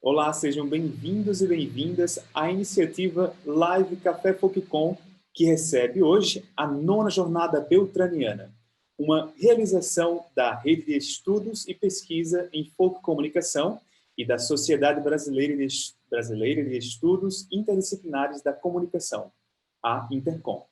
Olá, sejam bem-vindos e bem-vindas à iniciativa Live Café FolkCon, que recebe hoje a 9ª Jornada Beltraniana, uma realização da Rede de Estudos e Pesquisa em Folk Comunicação e da Sociedade Brasileira de Estudos Interdisciplinares da Comunicação, a Intercom.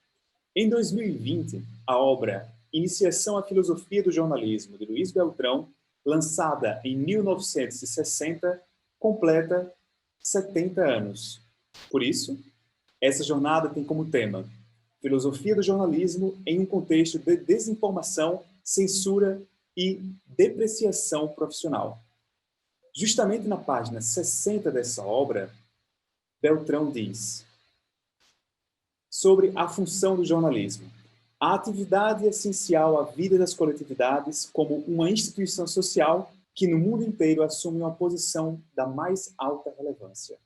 Em 2020, a obra Iniciação à Filosofia do Jornalismo, de Luiz Beltrão, lançada em 1960, completa 70 anos. Por isso, essa jornada tem como tema Filosofia do Jornalismo em um contexto de desinformação, censura e depreciação profissional. Justamente na página 60 dessa obra, Beltrão diz sobre a função do jornalismo. A atividade é essencial à vida das coletividades como uma instituição social que no mundo inteiro assume uma posição da mais alta relevância.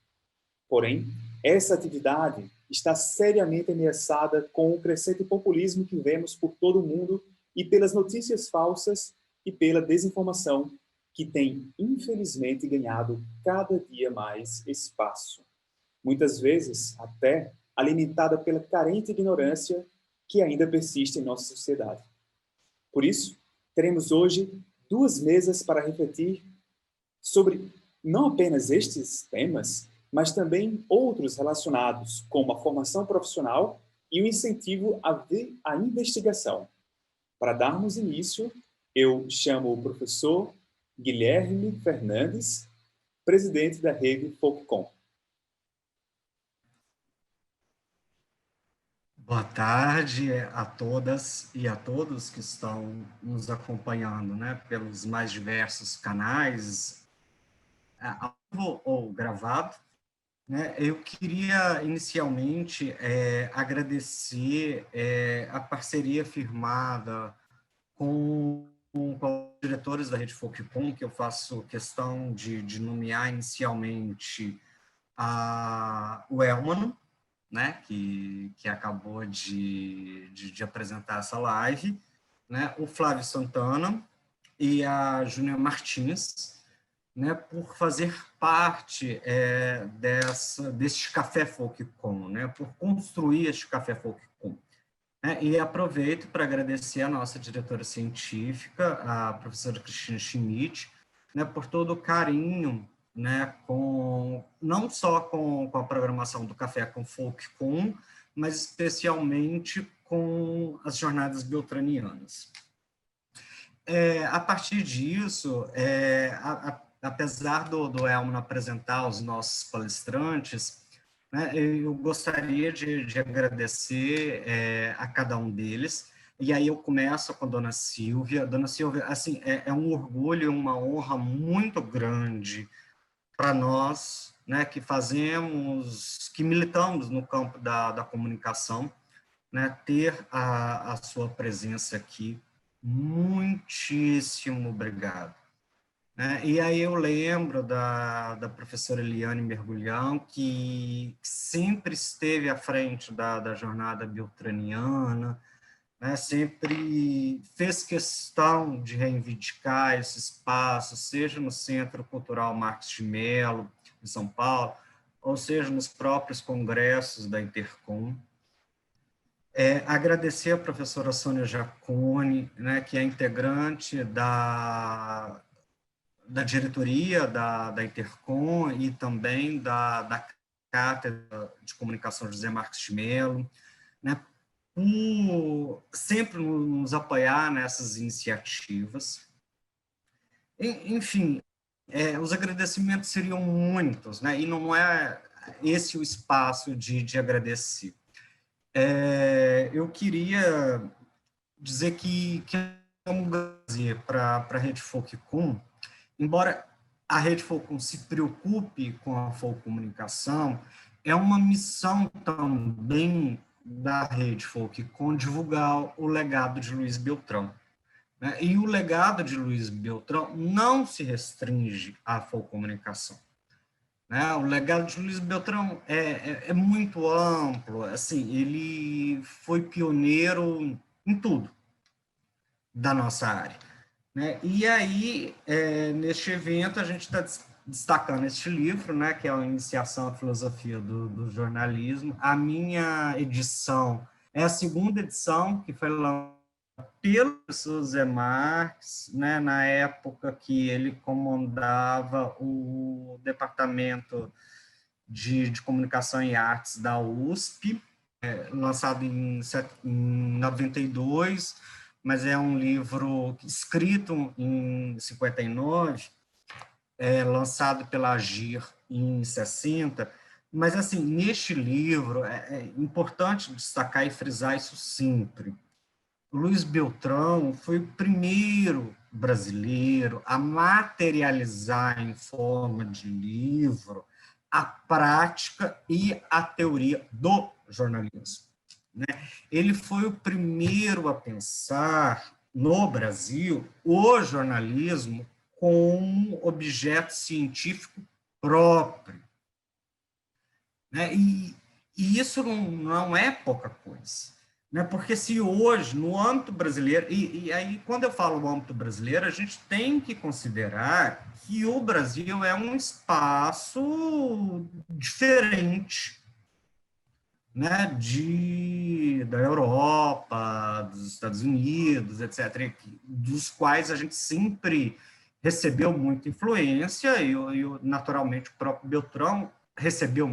Porém, essa atividade está seriamente ameaçada com o crescente populismo que vemos por todo o mundo e pelas notícias falsas e pela desinformação que tem, infelizmente, ganhado cada dia mais espaço. Muitas vezes, até alimentada pela carente ignorância que ainda persiste em nossa sociedade. Por isso, teremos hoje 2 mesas para refletir sobre não apenas estes temas, mas também outros relacionados, como a formação profissional e o incentivo à investigação. Para darmos início, eu chamo o professor Guilherme Fernandes, presidente da Rede FolkCon. Boa tarde a todas e a todos que estão nos acompanhando, né, pelos mais diversos canais, ao vivo ou gravado, né. Eu queria inicialmente agradecer a parceria firmada com os diretores da Rede FolkCon, que eu faço questão de nomear inicialmente o Elmano, né, que acabou de apresentar essa live, né, o Flávio Santana e a Júnia Martins, né, por fazer parte deste Café FolkCon, né, por construir este Café FolkCon. Né, e aproveito para agradecer a nossa diretora científica, a professora Cristina Schmidt, né, por todo o carinho, né, não só com a programação do Café com FolkCon, mas especialmente com as jornadas beltranianas. A partir disso, apesar do Elmo apresentar os nossos palestrantes, né, eu gostaria de agradecer a cada um deles, e aí eu começo com a Dona Silvia. Dona Silvia, assim, é um orgulho, uma honra muito grande para nós, né, que militamos no campo da comunicação, né, ter a sua presença aqui. Muitíssimo obrigado. E aí eu lembro da professora Eliane Mergulhão, que sempre esteve à frente da jornada beltraniana, né, sempre fez questão de reivindicar esse espaço, seja no Centro Cultural Marcos de Mello, em São Paulo, ou seja nos próprios congressos da Intercom. Agradecer a professora Sônia Jaconi, né, que é integrante da diretoria da Intercom e também da Cátedra de Comunicação José Marcos de Mello, né, por sempre nos apoiar nessas iniciativas. Enfim, os agradecimentos seriam muitos, né, e não é esse o espaço de agradecer. Eu queria dizer que é um prazer para a Rede FolkCon, embora a Rede FolkCon se preocupe com a folcomunicação, é uma missão também da Rede FolkCon divulgar o legado de Luiz Beltrão. Né? E o legado de Luiz Beltrão não se restringe à folcomunicação. Né? O legado de Luiz Beltrão é muito amplo, assim, ele foi pioneiro em tudo da nossa área. Né? E aí, neste evento, a gente está destacando este livro, né, que é a Iniciação à Filosofia do Jornalismo. A minha edição é a segunda edição, que foi lançada pelo professor Zé Marques, né, na época que ele comandava o Departamento de Comunicação e Artes da USP, lançado em 92, mas é um livro escrito em 59, lançado pela Agir em 60, mas, assim, neste livro, é importante destacar e frisar isso sempre. O Luiz Beltrão foi o primeiro brasileiro a materializar em forma de livro a prática e a teoria do jornalismo, né? Ele foi o primeiro a pensar no Brasil o jornalismo com um objeto científico próprio, né? E isso não é pouca coisa, né? Porque se hoje, no âmbito brasileiro, e aí quando eu falo no âmbito brasileiro, a gente tem que considerar que o Brasil é um espaço diferente, né, da Europa, dos Estados Unidos, etc., dos quais a gente sempre recebeu muita influência, e naturalmente o próprio Beltrão recebeu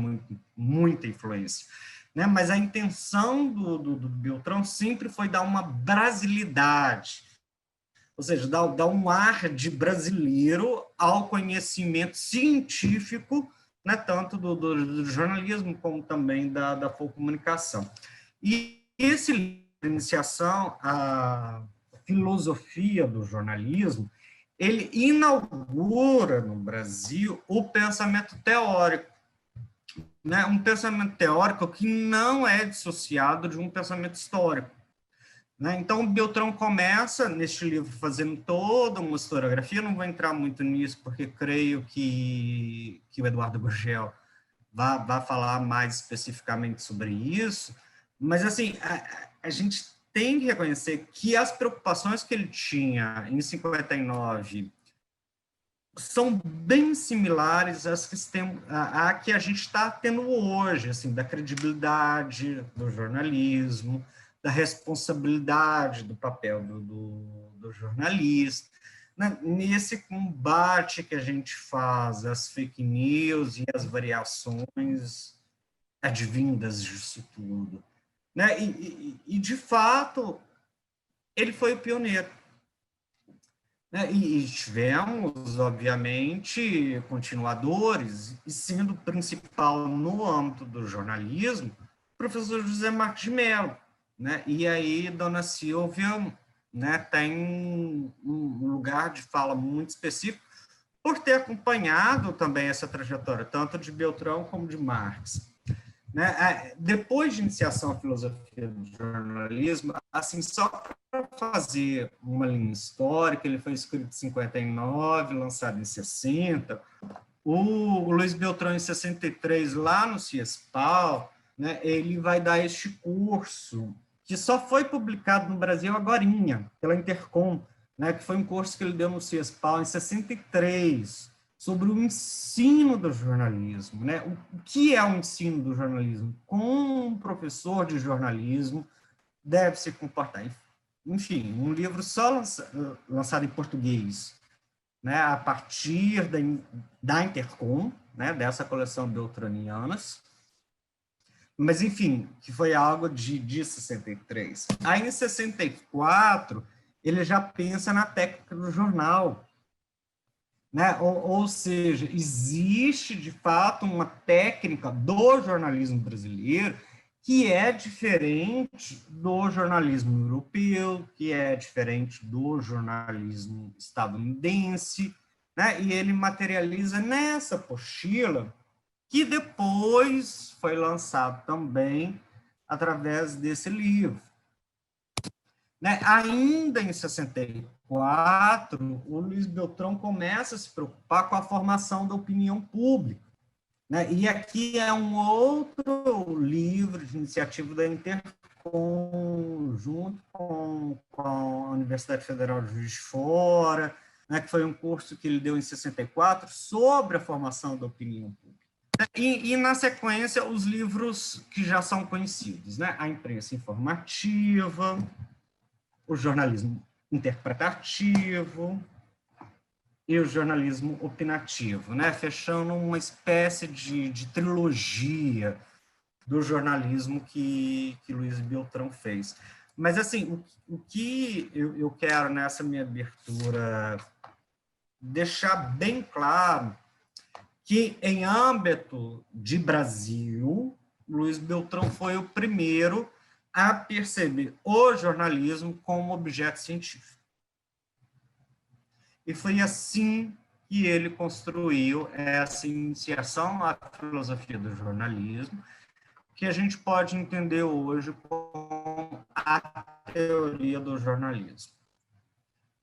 muita influência, né? Mas a intenção do Beltrão sempre foi dar uma brasilidade, ou seja, dar um ar de brasileiro ao conhecimento científico, né, tanto do jornalismo como também da comunicação. E esse livro, Iniciação à Filosofia do Jornalismo, ele inaugura no Brasil o pensamento teórico, né, um pensamento teórico que não é dissociado de um pensamento histórico, né? Então, o Beltrão começa, neste livro, fazendo toda uma historiografia. Não vou entrar muito nisso, porque creio que o Eduardo Gurgel vai falar mais especificamente sobre isso, mas, assim, a gente tem que reconhecer que as preocupações que ele tinha em 59 são bem similares à que a gente está tendo hoje, assim, da credibilidade do jornalismo, da responsabilidade do papel do jornalista, né? Nesse combate que a gente faz às fake news e às variações advindas disso tudo, né? E de fato, ele foi o pioneiro, né? E tivemos, obviamente, continuadores, e sendo principal no âmbito do jornalismo, o professor José Marques de Mello, né? E aí, dona Silvia, né, tem um lugar de fala muito específico, por ter acompanhado também essa trajetória, tanto de Beltrão como de Marx, né? Depois de iniciação à filosofia do jornalismo, assim, só para fazer uma linha histórica, ele foi escrito em 59, lançado em 60, o Luiz Beltrão, em 63, lá no CIESPAL, né, ele vai dar este curso, que só foi publicado no Brasil agorinha, pela Intercom, né, que foi um curso que ele deu no CIESPAL em 63, sobre o ensino do jornalismo, né? O que é o ensino do jornalismo? Como um professor de jornalismo deve se comportar? Enfim, um livro só lançado em português, né, a partir da Intercom, né, dessa coleção beltranianas, mas, enfim, que foi algo de 63. Aí, em 64, ele já pensa na técnica do jornal, né? Ou seja, existe, de fato, uma técnica do jornalismo brasileiro que é diferente do jornalismo europeu, que é diferente do jornalismo estadunidense, né? E ele materializa nessa apostila, que depois foi lançado também através desse livro, né? Ainda em 64, o Luiz Beltrão começa a se preocupar com a formação da opinião pública, né? E aqui é um outro livro de iniciativa da Intercom, junto com a Universidade Federal de Juiz de Fora, né, que foi um curso que ele deu em 64 sobre a formação da opinião pública. E na sequência, os livros que já são conhecidos, né? A imprensa informativa, o jornalismo interpretativo e o jornalismo opinativo, né? Fechando uma espécie de trilogia do jornalismo que Luiz Beltrão fez. Mas, assim, o que eu quero nessa minha abertura deixar bem claro que, em âmbito de Brasil, Luiz Beltrão foi o primeiro a perceber o jornalismo como objeto científico. E foi assim que ele construiu essa iniciação à filosofia do jornalismo, que a gente pode entender hoje como a teoria do jornalismo.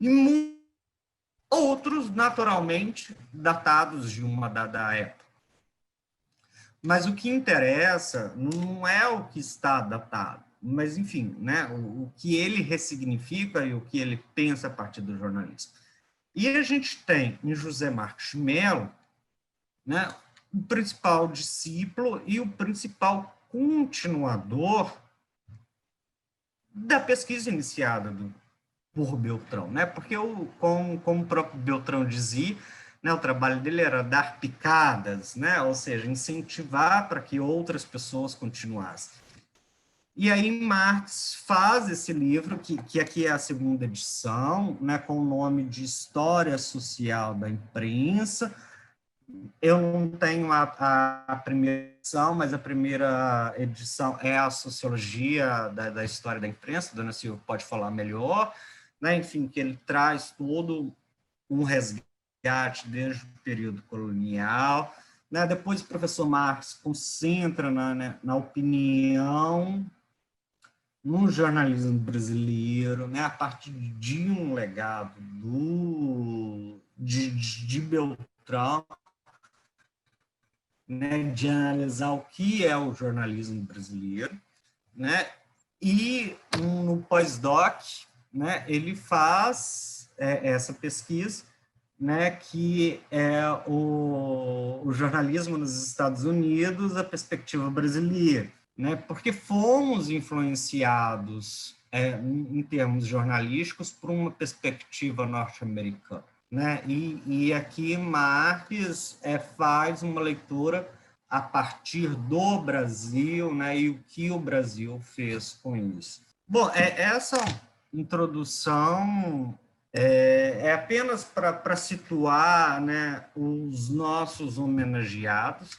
E outros, naturalmente, datados de uma dada época. Mas o que interessa não é o que está datado, mas, enfim, né, o que ele ressignifica e o que ele pensa a partir do jornalismo. E a gente tem em José Marcos de Mello, né, o principal discípulo e o principal continuador da pesquisa iniciada por Beltrão, né? Porque, como o próprio Beltrão dizia, né, o trabalho dele era dar picadas, né? Ou seja, incentivar para que outras pessoas continuassem. E aí Marx faz esse livro, que aqui é a segunda edição, né, com o nome de História Social da Imprensa. Eu não tenho a primeira edição, mas a primeira edição é a Sociologia da História da Imprensa, a Dona Silvia pode falar melhor, né? Enfim, que ele traz todo um resgate desde o período colonial, né? Depois o professor Marx concentra na opinião, no jornalismo brasileiro, né? A partir de um legado de Beltrão, né, de analisar o que é o jornalismo brasileiro, né, e no pós-doc, né, ele faz essa pesquisa, né, que é o jornalismo nos Estados Unidos, a perspectiva brasileira, né, porque fomos influenciados em termos jornalísticos por uma perspectiva norte-americana. Né? E aqui Marx faz uma leitura a partir do Brasil, né? E o que o Brasil fez com isso. Bom, essa introdução é apenas para situar, né, os nossos homenageados,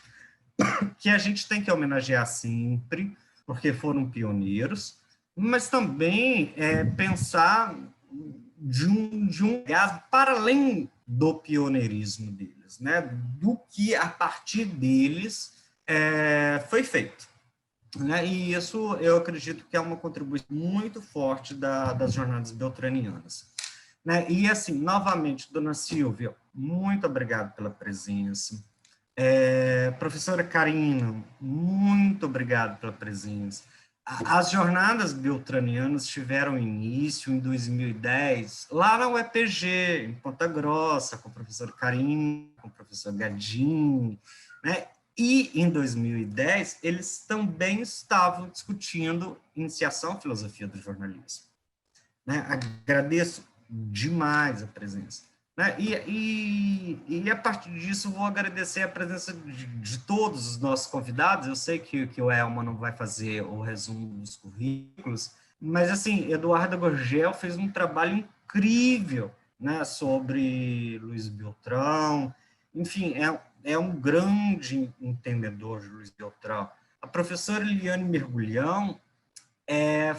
que a gente tem que homenagear sempre, porque foram pioneiros, mas também pensar de um legado para além do pioneirismo deles, né? Do que a partir deles foi feito. Né? E isso eu acredito que é uma contribuição muito forte das jornadas beltranianas. Né? E assim, novamente, dona Silvia, muito obrigado pela presença. Professora Karina, muito obrigado pela presença. As jornadas beltranianas tiveram início em 2010, lá na UEPG, em Ponta Grossa, com o professor Karina, com o professor Gadini, né? E, em 2010, eles também estavam discutindo iniciação à filosofia do jornalismo. Né? Agradeço demais a presença. Né? E a partir disso, vou agradecer a presença de todos os nossos convidados. Eu sei que o Elma não vai fazer o resumo dos currículos, mas, assim, Eduardo Gorgel fez um trabalho incrível, né, sobre Luiz Beltrão. Enfim, é um grande entendedor de Luiz Beltrão. A professora Eliane Mergulhão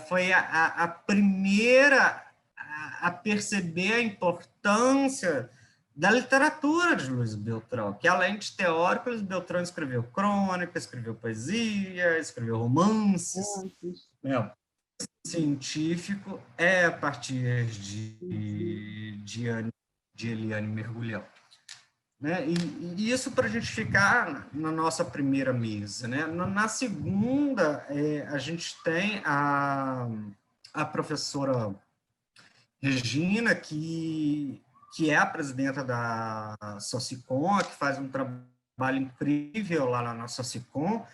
foi a primeira a perceber a importância da literatura de Luiz Beltrão, que, além de teórico, Luiz Beltrão escreveu crônica, escreveu poesia, escreveu romances. Científico a partir de Eliane Mergulhão. Né? E isso para a gente ficar na nossa primeira mesa. Né? Na segunda, a gente tem a professora Regina, que que é a presidenta da Socicom, que faz um trabalho incrível lá na Socicom,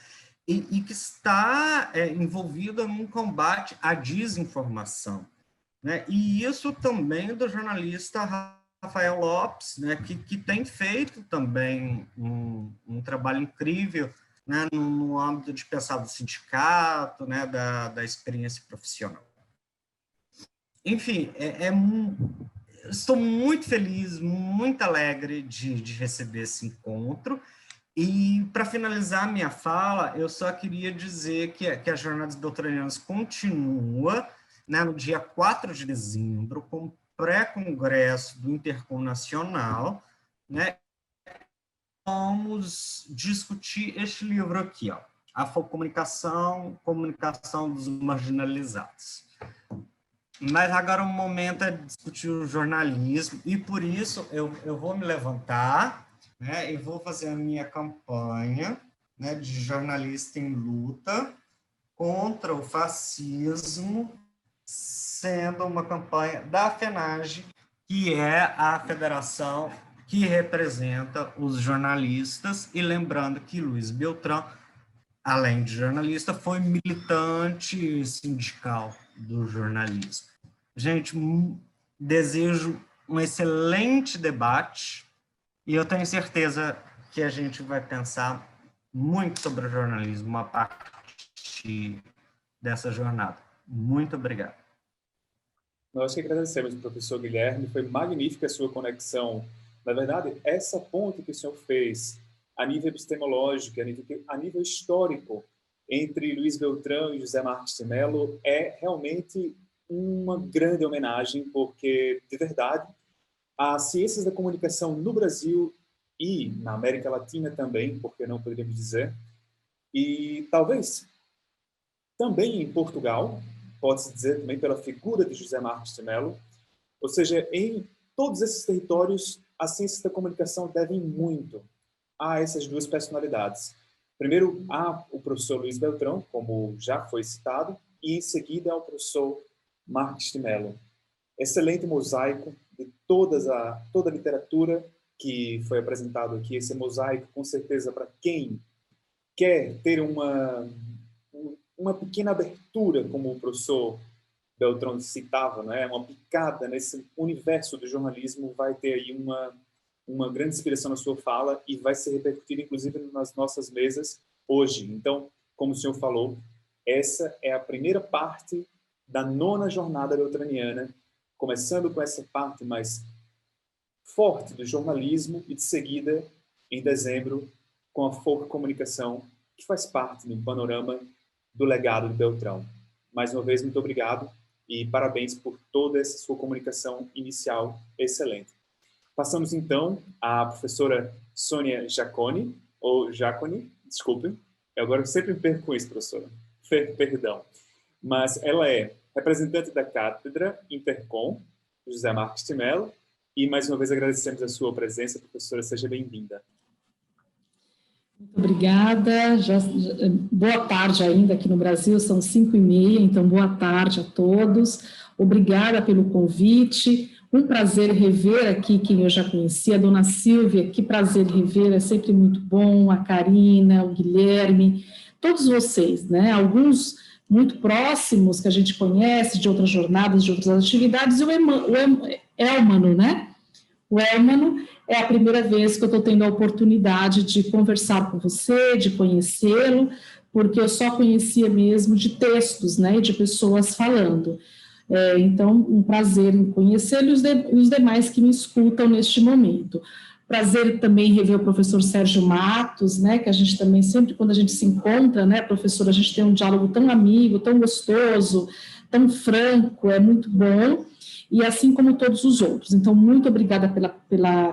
e que está envolvida num combate à desinformação, né? E isso também do jornalista Rafael Lopes, né, que tem feito também um trabalho incrível, né, no âmbito de pensar do sindicato, né, da experiência profissional. Enfim, estou muito feliz, muito alegre de receber esse encontro. E, para finalizar a minha fala, eu só queria dizer que a Jornadas Beltranianas continua, né, no dia 4 de dezembro, com pré-congresso do Intercom Nacional, né? Vamos discutir este livro aqui, ó, Afocomunicação, Comunicação dos Marginalizados. Mas agora o momento é discutir o jornalismo, e por isso eu vou me levantar, né, e vou fazer a minha campanha, né, de jornalista em luta contra o fascismo, sendo uma campanha da FENAGE, que é a federação que representa os jornalistas, e lembrando que Luiz Beltrão, além de jornalista, foi militante sindical do jornalismo. Gente, desejo um excelente debate, e eu tenho certeza que a gente vai pensar muito sobre o jornalismo a partir dessa jornada. Muito obrigado. Nós que agradecemos, professor Guilherme, foi magnífica a sua conexão. Na verdade, essa ponte que o senhor fez a nível epistemológico, a nível histórico, entre Luiz Beltrão e José Marques de Mello, é realmente uma grande homenagem, porque, de verdade, as ciências da comunicação no Brasil e na América Latina também, porque não poderíamos dizer, e talvez também em Portugal, pode-se dizer também pela figura de José Marques de Mello, ou seja, em todos esses territórios, as ciências da comunicação devem muito a essas duas personalidades. Primeiro, o professor Luiz Beltrão, como já foi citado, e em seguida ao professor Marques de Mello. Excelente mosaico de toda a literatura que foi apresentado aqui, esse mosaico, com certeza, para quem quer ter uma pequena abertura, como o professor Beltrão citava, né? Uma picada nesse universo do jornalismo, vai ter aí uma grande inspiração na sua fala e vai ser repercutida, inclusive, nas nossas mesas hoje. Então, como o senhor falou, essa é a primeira parte da 9ª Jornada Beltraniana, começando com essa parte mais forte do jornalismo e, de seguida, em dezembro, com a Afocomunicação, que faz parte do panorama do legado de Beltrão. Mais uma vez, muito obrigado e parabéns por toda essa sua comunicação inicial excelente. Passamos, então, à professora Sônia Jaconi, ou Jaconi, desculpem, eu agora sempre me perco com isso, professora, perdão, mas ela é representante da Cátedra Intercom, José Marques de Mello, e mais uma vez agradecemos a sua presença, professora, seja bem-vinda. Muito obrigada, boa tarde ainda aqui no Brasil, são 5h30, então boa tarde a todos, obrigada pelo convite, um prazer rever aqui quem eu já conhecia, a dona Silvia, que prazer rever, é sempre muito bom, a Karina, o Guilherme, todos vocês, né, alguns muito próximos que a gente conhece de outras jornadas, de outras atividades, e o Elmano, né, o Elmano é a primeira vez que eu estou tendo a oportunidade de conversar com você, de conhecê-lo, porque eu só conhecia mesmo de textos, né, de pessoas falando. Então, um prazer em conhecê-lo e os demais que me escutam neste momento. Prazer também rever o professor Sérgio Matos, né, que a gente também sempre, quando a gente se encontra, né, professor, a gente tem um diálogo tão amigo, tão gostoso, tão franco, é muito bom, e assim como todos os outros. Então, muito obrigada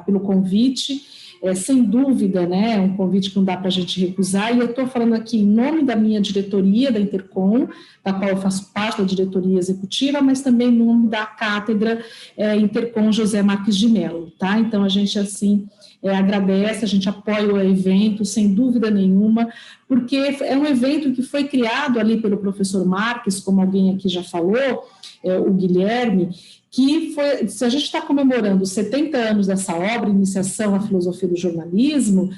pelo convite, sem dúvida, né, é um convite que não dá para a gente recusar, e eu estou falando aqui em nome da minha diretoria, da Intercom, da qual eu faço parte da diretoria executiva, mas também em nome da Cátedra Intercom José Marques de Mello, tá? Então, a gente, assim, agradece, a gente apoia o evento, sem dúvida nenhuma, porque é um evento que foi criado ali pelo professor Marques, como alguém aqui já falou, o Guilherme, que foi, se a gente está comemorando os 70 anos dessa obra, Iniciação à Filosofia do Jornalismo,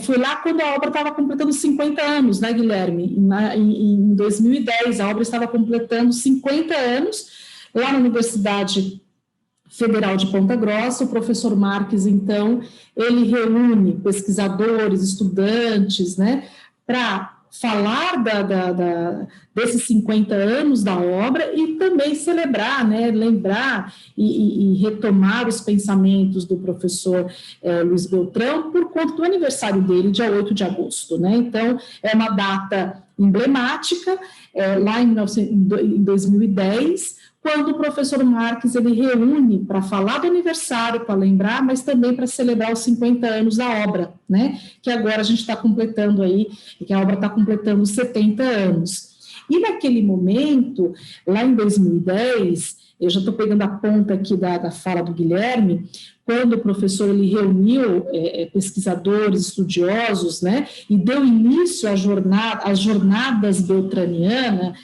foi lá quando a obra estava completando 50 anos, né, Guilherme? Em 2010, a obra estava completando 50 anos, lá na Universidade Federal de Ponta Grossa. O professor Marques, então, ele reúne pesquisadores, estudantes, né, para falar desses 50 anos da obra e também celebrar, né, lembrar e retomar os pensamentos do professor Luiz Beltrão por conta do aniversário dele, dia 8 de agosto. Né? Então, é uma data emblemática, lá em 2010, quando o professor Marques ele reúne para falar do aniversário, para lembrar, mas também para celebrar os 50 anos da obra, né? Que agora a gente está completando aí, que a obra está completando 70 anos. E naquele momento, lá em 2010, eu já estou pegando a ponta aqui da fala do Guilherme, quando o professor ele reuniu pesquisadores, estudiosos, né? E deu início às jornadas beltranianas.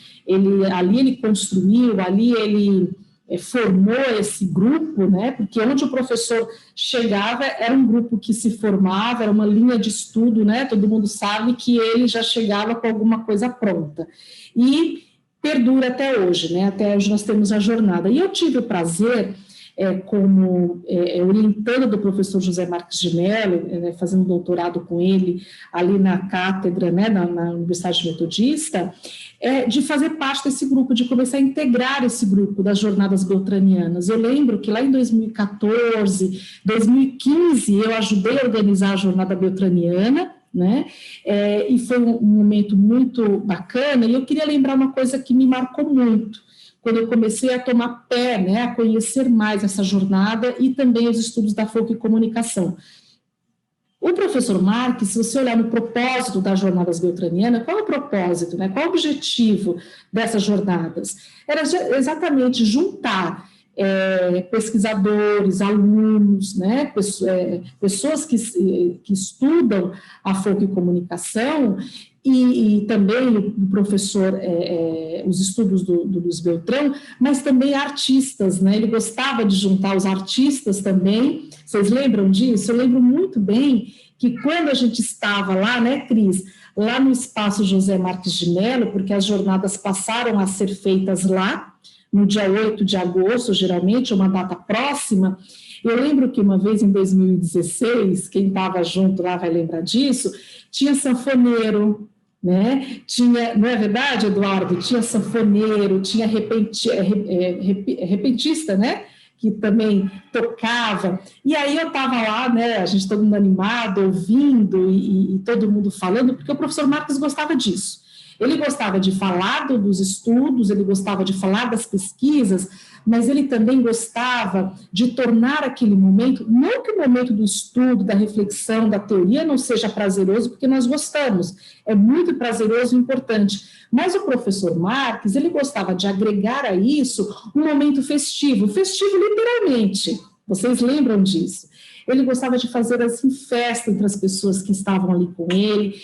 Ali ele construiu, ali ele formou esse grupo, né, porque onde o professor chegava era um grupo que se formava, era uma linha de estudo, né, todo mundo sabe que ele já chegava com alguma coisa pronta, e perdura até hoje, né, até hoje nós temos a jornada. E eu tive o prazer, como orientando do professor José Marques de Mello, fazendo doutorado com ele ali na cátedra, né, na Universidade Metodista, de fazer parte desse grupo, de começar a integrar esse grupo das jornadas beltranianas. Eu lembro que lá em 2014, 2015, eu ajudei a organizar a jornada beltraniana, né, e foi um momento muito bacana, e eu queria lembrar uma coisa que me marcou muito, quando eu comecei a tomar pé, né, a conhecer mais essa jornada e também os estudos da folk e comunicação. O professor Marques, se você olhar no propósito das jornadas beltranianas, qual é o propósito, né, qual é o objetivo dessas jornadas? Era exatamente juntar pesquisadores, alunos, né, pessoas que estudam a folk e comunicação, e também o professor, os estudos do Luiz Beltrão, mas também artistas, né? Ele gostava de juntar os artistas também. Vocês lembram disso? Eu lembro muito bem que quando a gente estava lá, né, Cris, lá no Espaço José Marques de Mello, porque as jornadas passaram a ser feitas lá, no dia 8 de agosto, geralmente, uma data próxima. Eu lembro que uma vez, em 2016, quem estava junto lá vai lembrar disso, tinha sanfoneiro, né? Tinha, não é verdade, Eduardo? Tinha sanfoneiro, tinha repentista, né? Que também tocava. E aí eu estava lá, né? A gente todo mundo animado, ouvindo e todo mundo falando, porque o professor Marques gostava disso. Ele gostava de falar dos estudos, ele gostava de falar das pesquisas, mas ele também gostava de tornar aquele momento, não que o momento do estudo, da reflexão, da teoria não seja prazeroso, porque nós gostamos, é muito prazeroso e importante, mas o professor Marques, ele gostava de agregar a isso um momento festivo literalmente, vocês lembram disso? Ele gostava de fazer assim festa entre as pessoas que estavam ali com ele,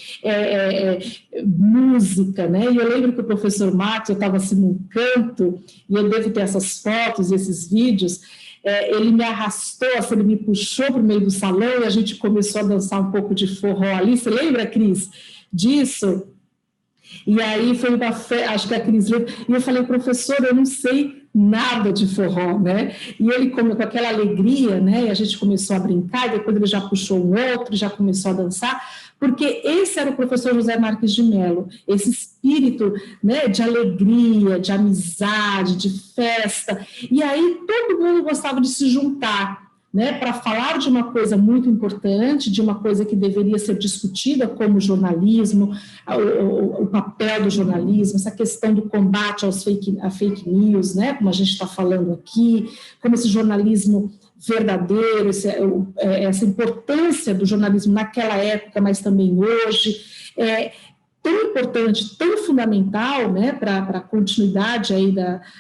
música, né? E eu lembro que o professor Marques, eu estava assim num canto, e eu devo ter essas fotos, esses vídeos, ele me arrastou, assim, ele me puxou para o meio do salão e a gente começou a dançar um pouco de forró ali. Você lembra, Cris, disso? E aí foi uma festa, acho que a Cris lembra, e eu falei, professor, eu não sei nada de forró, né? E ele com aquela alegria, né? E a gente começou a brincar, e depois ele já puxou um outro, já começou a dançar, porque esse era o professor José Marques de Mello, esse espírito, né, de alegria, de amizade, de festa, e aí todo mundo gostava de se juntar, né, para falar de uma coisa muito importante, de uma coisa que deveria ser discutida como jornalismo, o papel do jornalismo, essa questão do combate a fake news, né, como a gente está falando aqui, como esse jornalismo verdadeiro, essa importância do jornalismo naquela época, mas também hoje, importante, tão fundamental, né, para a continuidade aí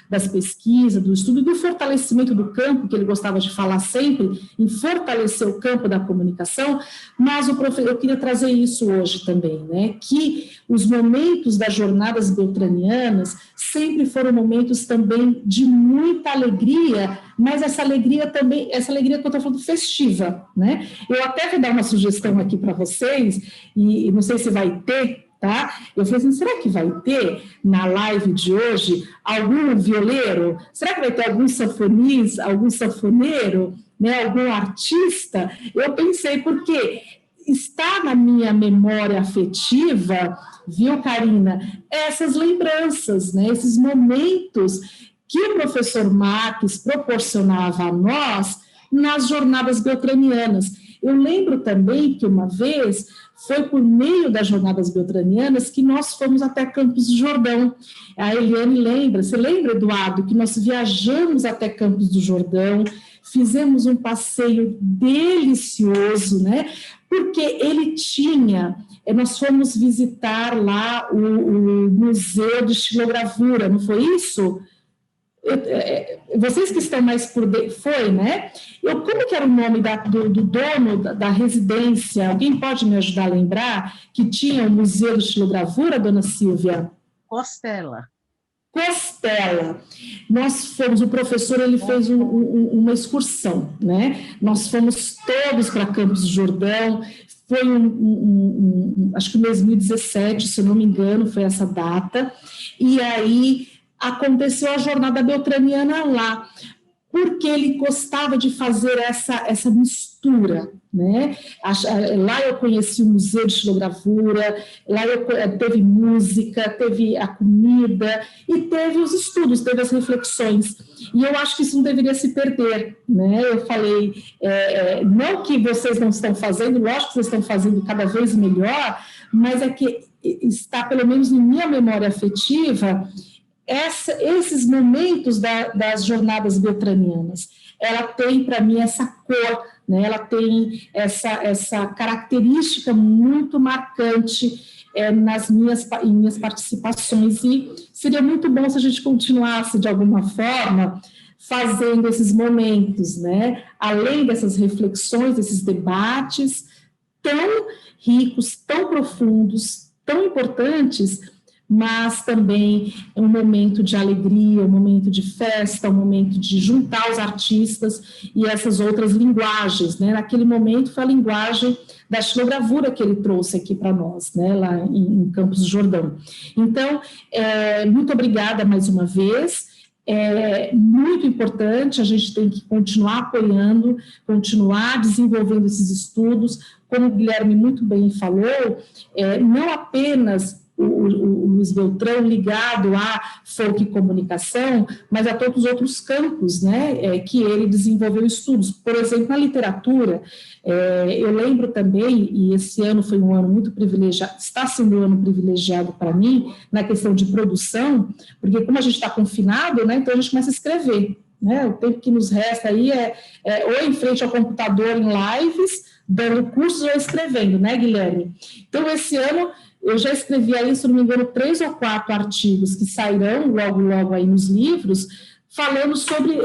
das pesquisas, do estudo e do fortalecimento do campo, que ele gostava de falar sempre, em fortalecer o campo da comunicação, mas eu queria trazer isso hoje também, né, que os momentos das jornadas beltranianas sempre foram momentos também de muita alegria, mas essa alegria que eu estou falando festiva, né? Eu até vou dar uma sugestão aqui para vocês, e não sei se vai ter, tá? Eu falei assim, será que vai ter na live de hoje algum violeiro? Será que vai ter algum sanfonista, algum sanfoneiro, né? Algum artista? Eu pensei, porque está na minha memória afetiva, viu, Karina, essas lembranças, né? Esses momentos que o professor Marques proporcionava a nós nas jornadas beltranianas. Eu lembro também que uma vez foi por meio das jornadas beltranianas que nós fomos até Campos do Jordão. A Eliane lembra, você lembra, Eduardo, que nós viajamos até Campos do Jordão, fizemos um passeio delicioso, né? Porque ele tinha, nós fomos visitar lá o Museu de Estilogravura, não foi isso? Vocês que estão mais por dentro, foi, né? Como que era o nome do dono da residência? Alguém pode me ajudar a lembrar? Que tinha o Museu de Estilogravura, dona Silvia? Costela. Nós fomos, o professor, ele fez uma excursão, né? Nós fomos todos para Campos do Jordão, foi acho que em 2017, se eu não me engano, foi essa data, e aí aconteceu a jornada beltraniana lá, porque ele gostava de fazer essa mistura, né? Lá eu conheci o Museu de Estilogravura, lá teve música, teve a comida, e teve os estudos, teve as reflexões, e eu acho que isso não deveria se perder, né? Eu falei, não que vocês não estão fazendo, lógico que vocês estão fazendo cada vez melhor, mas é que está, pelo menos em minha memória afetiva, esses momentos das jornadas beltranianas, ela tem para mim essa cor, né? Ela tem essa característica muito marcante em minhas participações, e seria muito bom se a gente continuasse de alguma forma fazendo esses momentos, né? Além dessas reflexões, desses debates tão ricos, tão profundos, tão importantes, mas também é um momento de alegria, um momento de festa, um momento de juntar os artistas e essas outras linguagens, né? Naquele momento foi a linguagem da estilogravura que ele trouxe aqui para nós, né? Lá em Campos do Jordão. Então, muito obrigada mais uma vez. É muito importante, a gente tem que continuar apoiando, continuar desenvolvendo esses estudos, como o Guilherme muito bem falou, não apenas o Luiz Beltrão ligado à folk e comunicação, mas a todos os outros campos, né, que ele desenvolveu estudos. Por exemplo, na literatura, eu lembro também, e esse ano foi um ano muito privilegiado, está sendo um ano privilegiado para mim, na questão de produção, porque como a gente está confinado, né, então a gente começa a escrever, né, o tempo que nos resta aí ou em frente ao computador em lives, dando cursos ou escrevendo, né, Guilherme? Então, esse ano, eu já escrevi aí, se não me engano, 3 ou 4 artigos que sairão logo aí nos livros, falando sobre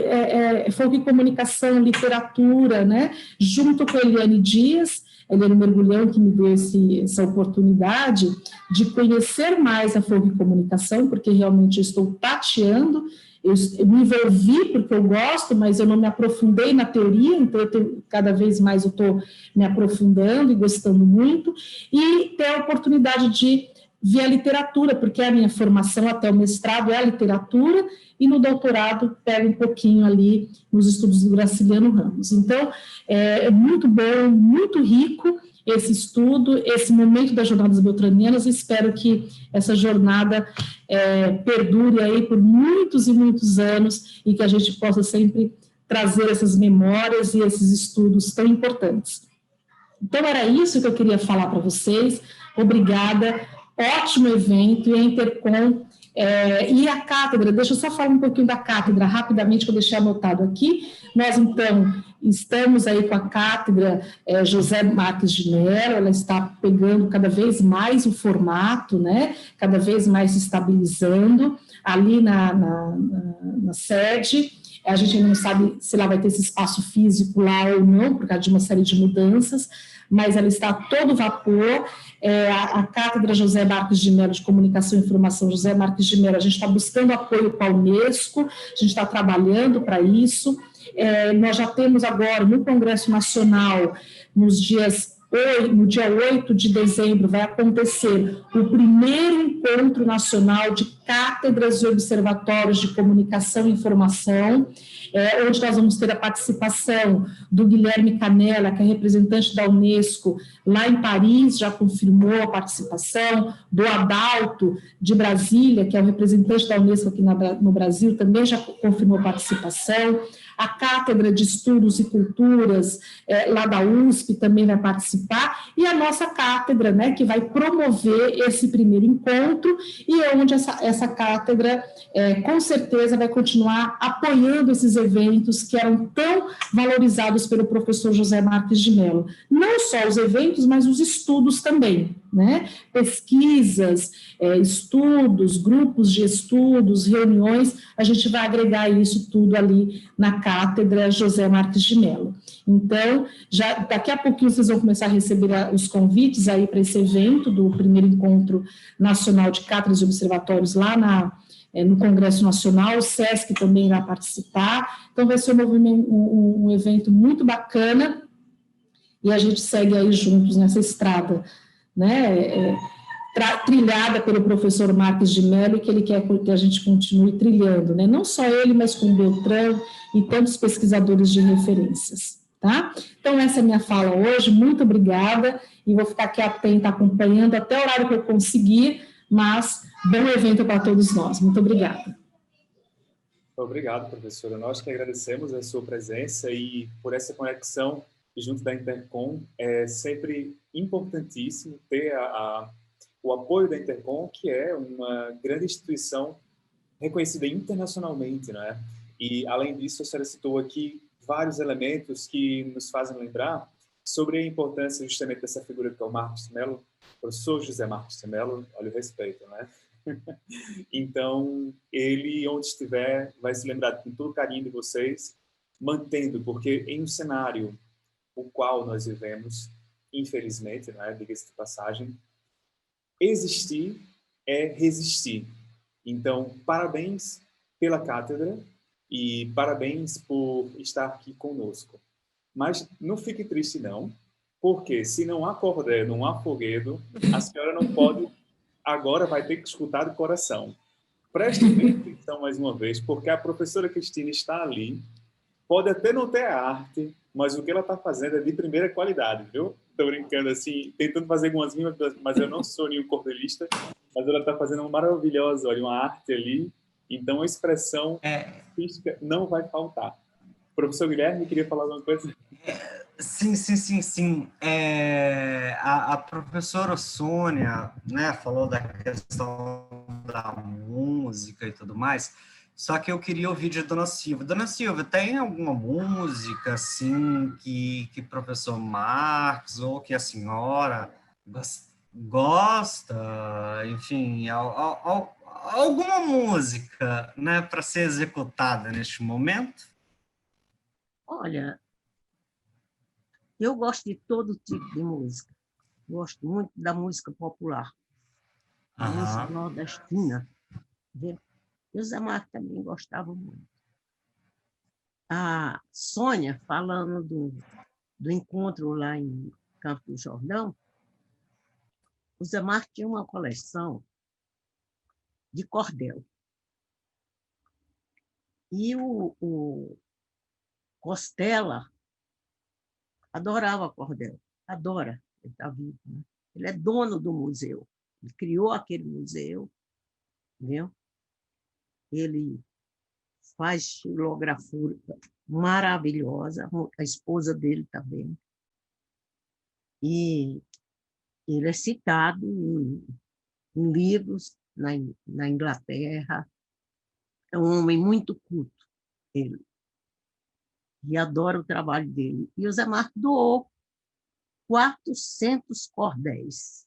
folk e comunicação, literatura, né, junto com a Eliane Dias, Eliane Mergulhão, que me deu essa oportunidade de conhecer mais a folk e comunicação, porque realmente eu estou tateando. Eu me envolvi porque eu gosto, mas eu não me aprofundei na teoria, então cada vez mais eu estou me aprofundando e gostando muito, e ter a oportunidade de ver a literatura, porque a minha formação até o mestrado é a literatura, e no doutorado pego um pouquinho ali nos estudos do Graciliano Ramos. Então, é muito bom, muito rico esse estudo, esse momento das jornadas beltranianas, e espero que essa jornada perdure aí por muitos e muitos anos, e que a gente possa sempre trazer essas memórias e esses estudos tão importantes. Então, era isso que eu queria falar para vocês. Obrigada, ótimo evento, e a Intercom E a cátedra, deixa eu só falar um pouquinho da cátedra, rapidamente, que eu deixei anotado aqui. Nós, então, estamos aí com a cátedra José Marques de Mello, ela está pegando cada vez mais o formato, né, cada vez mais se estabilizando ali na sede. A gente ainda não sabe se lá vai ter esse espaço físico lá ou não, por causa de uma série de mudanças, mas ela está a todo vapor. A Cátedra José Marques de Mello de Comunicação e Informação, José Marques de Mello, a gente está buscando apoio com a Unesco, a gente está trabalhando para isso. Nós já temos agora, no Congresso Nacional, no dia 8 de dezembro, vai acontecer o primeiro encontro nacional de cátedras e observatórios de comunicação e informação, onde nós vamos ter a participação do Guilherme Canella, que é representante da Unesco lá em Paris, já confirmou a participação, do Adalto, de Brasília, que é o representante da Unesco aqui no Brasil, também já confirmou a participação. A Cátedra de Estudos e Culturas, lá da USP, também vai participar, e a nossa cátedra, né, que vai promover esse primeiro encontro, e é onde essa cátedra, com certeza, vai continuar apoiando esses eventos que eram tão valorizados pelo professor José Marques de Mello. Não só os eventos, mas os estudos também, né? Pesquisas, estudos, grupos de estudos, reuniões, a gente vai agregar isso tudo ali na Cátedra José Marques de Mello. Então, daqui a pouquinho vocês vão começar a receber os convites aí para esse evento do primeiro encontro nacional de cátedras e observatórios lá no Congresso Nacional, o SESC também vai participar, então vai ser um evento muito bacana, e a gente segue aí juntos nessa estrada, né, trilhada pelo professor Marques de Mello, e que ele quer que a gente continue trilhando, né, não só ele, mas com o Beltrão e tantos pesquisadores de referências, tá? Então, essa é a minha fala hoje, muito obrigada, e vou ficar aqui atenta, acompanhando até o horário que eu conseguir, mas bom evento para todos nós, muito obrigada. Obrigado, professora. Nós que agradecemos a sua presença e por essa conexão junto da Intercom. É sempre importantíssimo ter o apoio da Intercom, que é uma grande instituição reconhecida internacionalmente, né? E, além disso, a senhora citou aqui vários elementos que nos fazem lembrar sobre a importância justamente dessa figura que é o Marques de Mello, professor José Marques de Mello, olha o respeito, né? Então, ele, onde estiver, vai se lembrar com todo carinho de vocês, mantendo, porque em um cenário o qual nós vivemos, infelizmente, né, diga-se de passagem, existir é resistir. Então, parabéns pela cátedra e parabéns por estar aqui conosco. Mas não fique triste, não, porque se não há cordel, não há foguedo, a senhora não pode, agora vai ter que escutar de coração. Preste bem atenção mais uma vez, porque a professora Cristina está ali, pode até não ter a arte, mas o que ela está fazendo é de primeira qualidade, viu? Estou brincando assim, tentando fazer algumas rimas, mas eu não sou nenhum cordelista, mas ela está fazendo uma maravilhosa, olha, uma arte ali, então a expressão artística não vai faltar. Professor Guilherme, queria falar alguma coisa? Sim. A professora Sônia, né, falou da questão da música e tudo mais, só que eu queria ouvir de Dona Silvia. Dona Silvia, tem alguma música, assim, que professor Marques ou que a senhora gosta, enfim, alguma música, né, para ser executada neste momento? Olha, eu gosto de todo tipo de música. Gosto muito da música popular, da música nordestina. Viu? E o Zé Marques também gostava muito. A Sônia, falando do encontro lá em Campo do Jordão, o Zé Marques tinha uma coleção de cordel. E o Costela adorava cordel, adora, ele está vivo, né? Ele é dono do museu, ele criou aquele museu, viu? Ele faz xilografura maravilhosa, a esposa dele também, e ele é citado em livros na Inglaterra. É um homem muito culto, ele. E adoro o trabalho dele. E o Zé Marques doou 400 cordéis.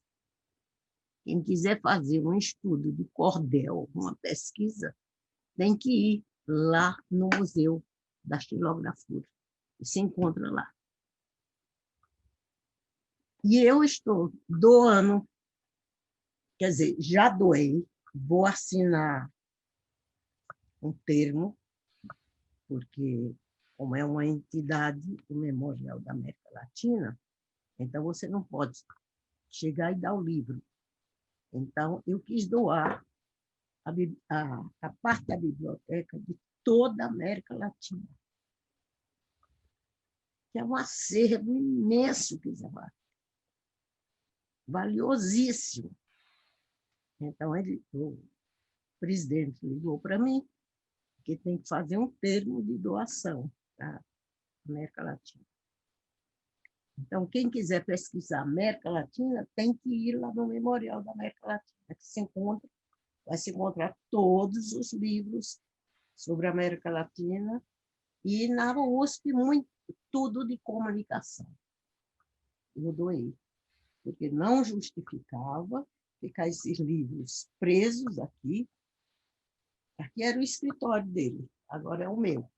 Quem quiser fazer um estudo de cordel, uma pesquisa, tem que ir lá no Museu da Xilografura. E se encontra lá. E eu estou doando, quer dizer, já doei, vou assinar um termo, porque, como é uma entidade, o Memorial da América Latina, então você não pode chegar e dar o livro. Então, eu quis doar a parte da biblioteca de toda a América Latina, que é um acervo imenso que Zé Marques, valiosíssimo. Então, o presidente ligou para mim, que tem que fazer um termo de doação para a América Latina. Então, quem quiser pesquisar América Latina, tem que ir lá no Memorial da América Latina, que vai se encontrar todos os livros sobre a América Latina, e na USP, tudo de comunicação. Eu doei, porque não justificava ficar esses livros presos aqui. Aqui era o escritório dele, agora é o meu.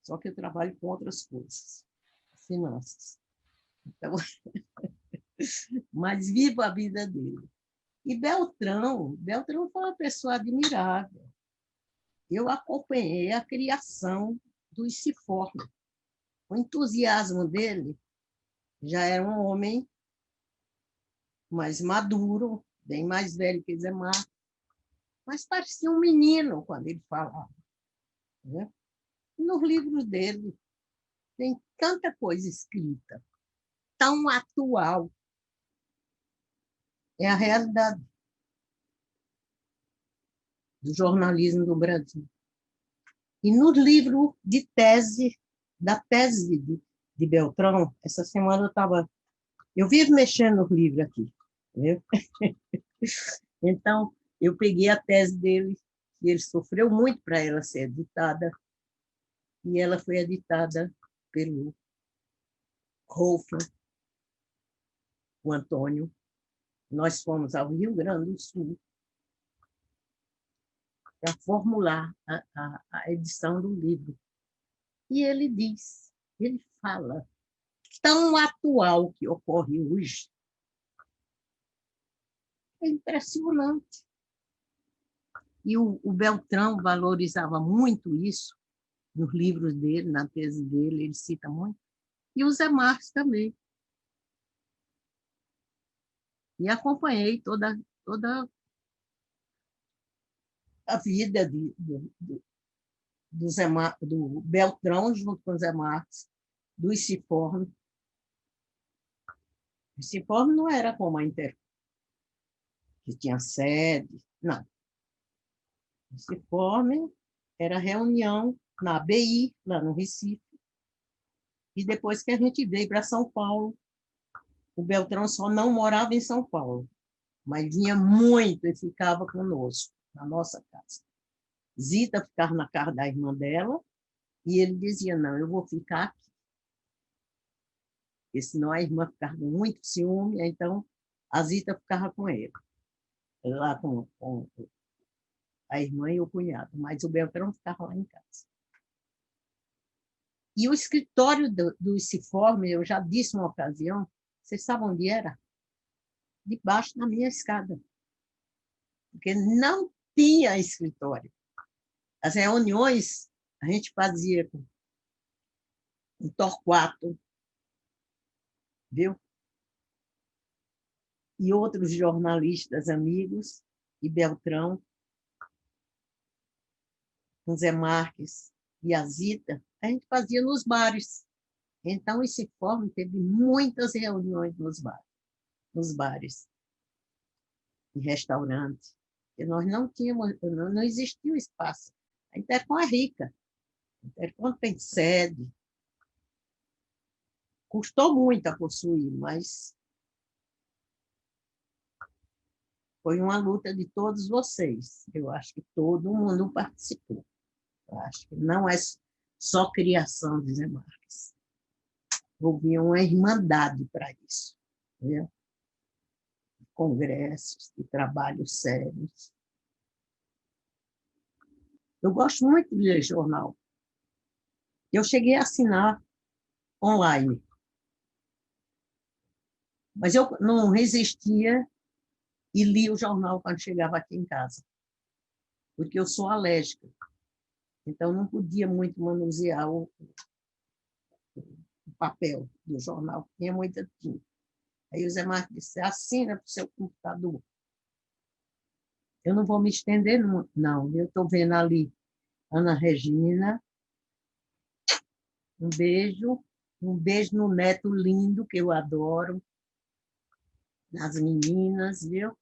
Só que eu trabalho com outras coisas, finanças. Então, mas vivo a vida dele. E Beltrão foi uma pessoa admirável. Eu acompanhei a criação do Ciforme. O entusiasmo dele já era um homem mais maduro, bem mais velho que Zé Marques, mas parecia um menino quando ele falava. Né? Nos livros dele tem tanta coisa escrita, tão atual. É a realidade do jornalismo do Brasil. E no livro de tese, da tese de Beltrão, essa semana eu vivo mexendo no livro aqui. Né? Então, eu peguei a tese dele, e ele sofreu muito para ela ser editada, e ela foi editada pelo Hofer, o Antônio. Nós fomos ao Rio Grande do Sul para formular a edição do livro. E ele fala, tão atual que ocorre hoje. É impressionante. E o Beltrão valorizava muito isso nos livros dele, na tese dele, ele cita muito. E o Zé Marques também. E acompanhei toda a vida do Beltrão, junto com o Zé Marques, do Ciforme. O Ciforme não era como a Inter, que tinha sede, não. O Ciforme era reunião na ABI, lá no Recife, e depois que a gente veio para São Paulo, o Beltrão só não morava em São Paulo, mas vinha muito e ficava conosco, na nossa casa. Zita ficava na casa da irmã dela, e ele dizia, não, eu vou ficar aqui. Porque senão a irmã ficava com muito ciúme, então a Zita ficava com ele, lá com a irmã e o cunhado, mas o Beltrão ficava lá em casa. E o escritório do Ciforme, eu já disse uma ocasião, vocês sabem onde era? Debaixo da minha escada. Porque não tinha escritório. As reuniões a gente fazia com um Torquato, viu? E outros jornalistas amigos, e Beltrão, com Zé Marques e a Zita, a gente fazia nos bares. Então, esse fórum teve muitas reuniões nos bares, em restaurantes. E nós não tínhamos, não existia o espaço. A Intercom é rica. A Intercom tem sede. Custou muito a construir, mas foi uma luta de todos vocês. Eu acho que todo mundo participou. Eu acho que não é só criação de Zé Marques. Houve uma irmandade para isso. Né? Congressos e trabalhos sérios. Eu gosto muito de ler jornal. Eu cheguei a assinar online. Mas eu não resistia e lia o jornal quando chegava aqui em casa, porque eu sou alérgica. Então, não podia muito manusear o papel do jornal, tinha muita tinta. Aí o Zé Marques disse, assina para o seu computador. Eu não vou me estender, não. Eu estou vendo ali Ana Regina. Um beijo no neto lindo, que eu adoro, nas meninas, viu?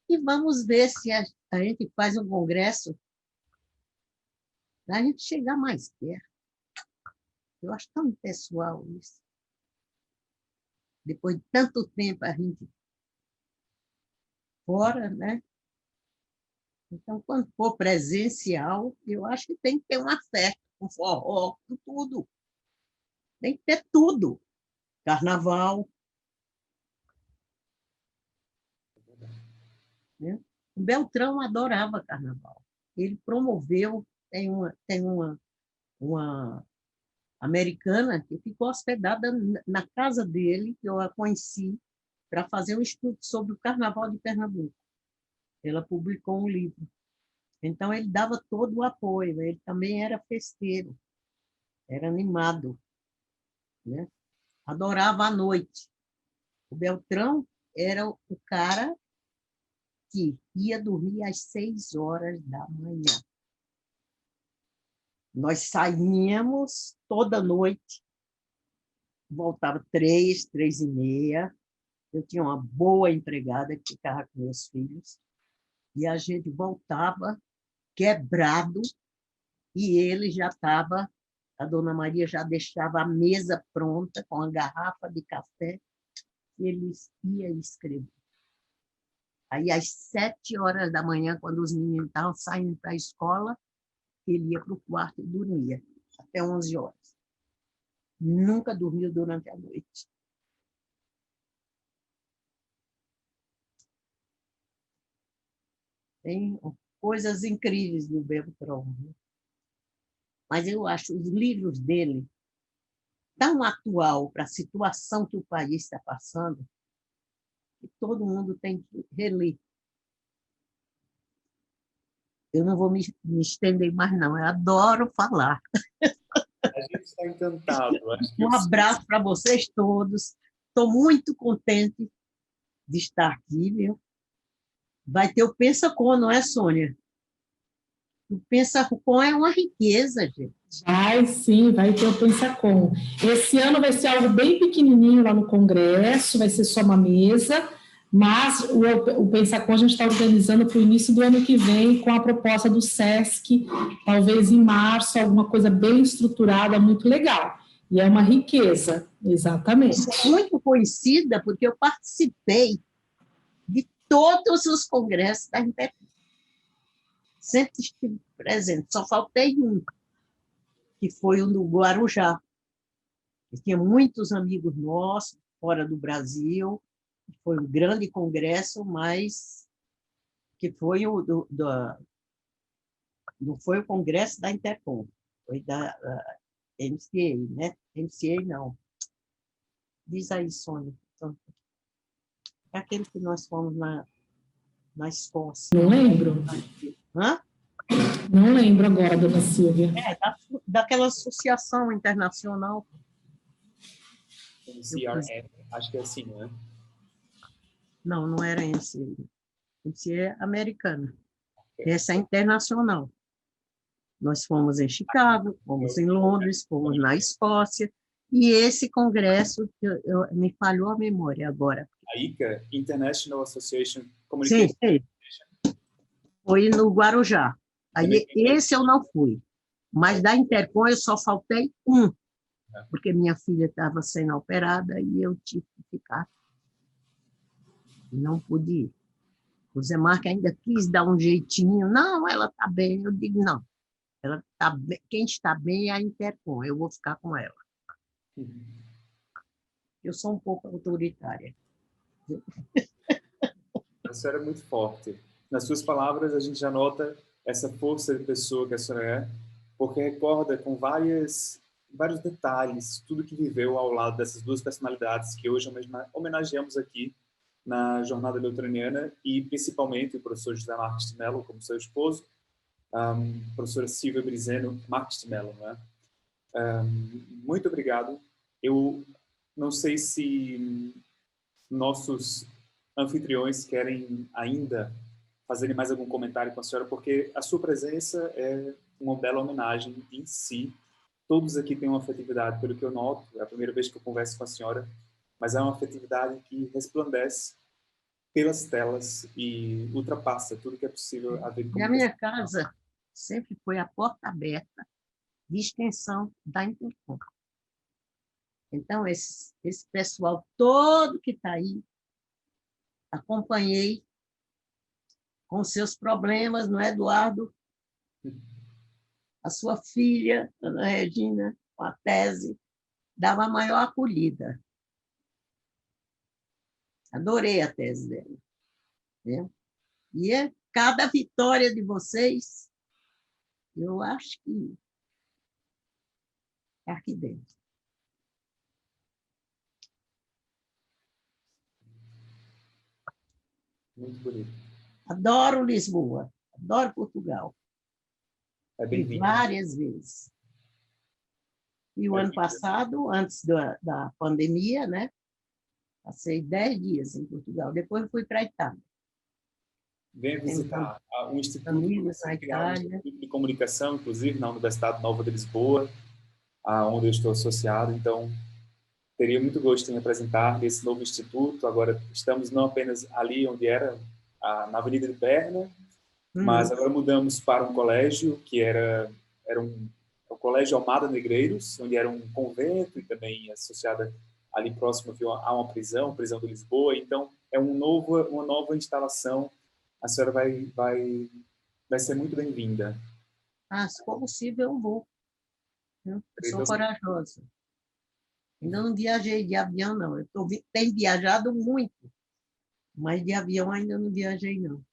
E vamos ver se a gente faz um congresso para a gente chegar mais perto. Eu acho tão pessoal isso. Depois de tanto tempo a gente fora, né? Então, quando for presencial, eu acho que tem que ter uma festa, um forró, com tudo. Tem que ter tudo. Carnaval. Né? O Beltrão adorava carnaval. Ele promoveu, tem uma americana que ficou hospedada na casa dele, que eu a conheci, para fazer um estudo sobre o Carnaval de Pernambuco. Ela publicou um livro. Então, ele dava todo o apoio. Ele também era festeiro, era animado, né? Adorava a noite. O Beltrão era o cara que ia dormir às 6 horas da manhã. Nós saíamos toda noite, voltava 3, 3h30. Eu tinha uma boa empregada que ficava com meus filhos, e a gente voltava quebrado, e ele já estava, a dona Maria já deixava a mesa pronta, com a garrafa de café, e ele ia escrever. Aí, às 7 horas da manhã, quando os meninos estavam saindo para a escola, ele ia para o quarto e dormia, até 11 horas. Nunca dormiu durante a noite. Tem coisas incríveis do Beltrão. Mas eu acho os livros dele tão atual para a situação que o país está passando, que todo mundo tem que reler. Eu não vou me estender mais, não. Eu adoro falar. A gente está encantado. Um abraço para vocês todos. Estou muito contente de estar aqui, viu? Vai ter o Pensacom, não é, Sônia? O Pensacom é uma riqueza, gente. Vai sim, vai ter o Pensacom. Esse ano vai ser algo bem pequenininho lá no Congresso, vai ser só uma mesa, mas o Pensacom a gente está organizando para o início do ano que vem, com a proposta do SESC, talvez em março, alguma coisa bem estruturada, muito legal. E é uma riqueza, exatamente. Eu sou muito conhecida porque eu participei de todos os congressos da Interpol. Sempre estive presente, só faltei um, que foi o do Guarujá. Eu tinha muitos amigos nossos fora do Brasil, foi um grande congresso, mas que foi não foi o congresso da Interpol, foi da MCA, né? MCA não. Diz aí, Sônia. Então, é aquele que nós fomos na Escócia. Não lembro. Hã? Não lembro agora, dona Silvia. Daquela associação internacional. CRF, acho que é assim, né? Não, não era esse. Esse é americana. Essa é internacional. Nós fomos em Chicago, fomos em Londres, fomos na Escócia, e esse congresso, me falhou a memória agora. A ICA, International Association Communication. Sim, foi no Guarujá. Aí, esse eu não fui. Mas da Interpol eu só faltei um, porque minha filha estava sendo operada e eu tive que ficar. não pude ir. O Zé Marques ainda quis dar um jeitinho. Não, ela está bem. Eu digo, não. Ela tá bem, quem está bem é a Intercom. Eu vou ficar com ela. Eu sou um pouco autoritária. A senhora é muito forte. Nas suas palavras, a gente já nota essa força de pessoa que a senhora é, porque recorda com vários detalhes tudo que viveu ao lado dessas duas personalidades que hoje homenageamos aqui na Jornada Beltraniana, e principalmente o professor José Marques de Mello, como seu esposo, professora Silvia Brizeno Marques de Mello, né? Muito obrigado. Eu não sei se nossos anfitriões querem ainda fazerem mais algum comentário com a senhora, porque a sua presença é uma bela homenagem em si. Todos aqui têm uma afetividade, pelo que eu noto, é a primeira vez que eu converso com a senhora, mas é uma afetividade que resplandece pelas telas e ultrapassa tudo que é possível haver de E a minha casa sempre foi a porta aberta de extensão da Intercom. Então, esse pessoal todo que está aí, acompanhei com seus problemas, não é, Eduardo? A sua filha, Ana Regina, com a tese, dava a maior acolhida. Adorei a tese dela. Né? E cada vitória de vocês, eu acho que é aqui dentro. Muito bonito. Adoro Lisboa, adoro Portugal. É Fui bem-vindo. várias vezes. E o ano passado, antes da pandemia, né? Passei 10 dias em Portugal. Depois fui para a Itália. Venha visitar um instituto que Amigos na vai criar, um Itália. instituto de comunicação, inclusive na Universidade Nova de Lisboa, onde eu estou associado. Então, teria muito gosto em apresentar esse novo instituto. Agora, estamos não apenas ali onde era, na Avenida de Berna, mas agora mudamos para um colégio que era o Colégio Almada Negreiros, onde era um convento e também associada ali próximo a uma prisão de Lisboa. Então, é uma nova instalação. A senhora vai ser muito bem-vinda. Se for possível, eu vou. Eu sou Então, corajosa. Ainda não viajei de avião, não. Tenho viajado muito, mas de avião ainda não viajei, não.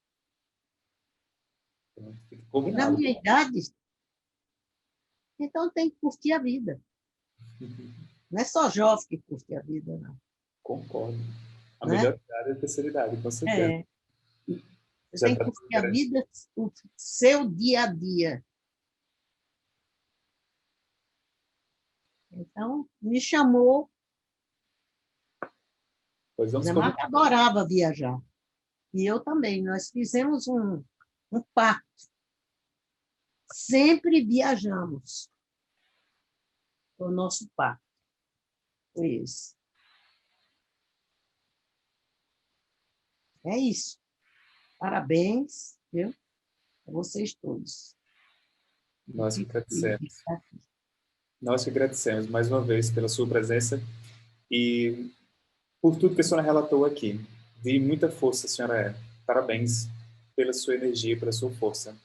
fica E na combinado. minha idade, então tem que curtir a vida. Não é só jovem que curte a vida, não. Concordo. A Né? melhor idade é a terceira idade, com certeza. É. Você Já tem que tá curtir a vida, o seu dia a dia. Então, me chamou. Pois vamos Zé Marca adorava viajar. E eu também. Nós fizemos um pacto. Sempre viajamos. O nosso pacto foi esse. É isso. Parabéns, viu? A vocês todos. Nós que agradecemos. Nós que agradecemos mais uma vez pela sua presença e por tudo que a senhora relatou aqui. De muita força a senhora é. Parabéns pela sua energia, pela sua força.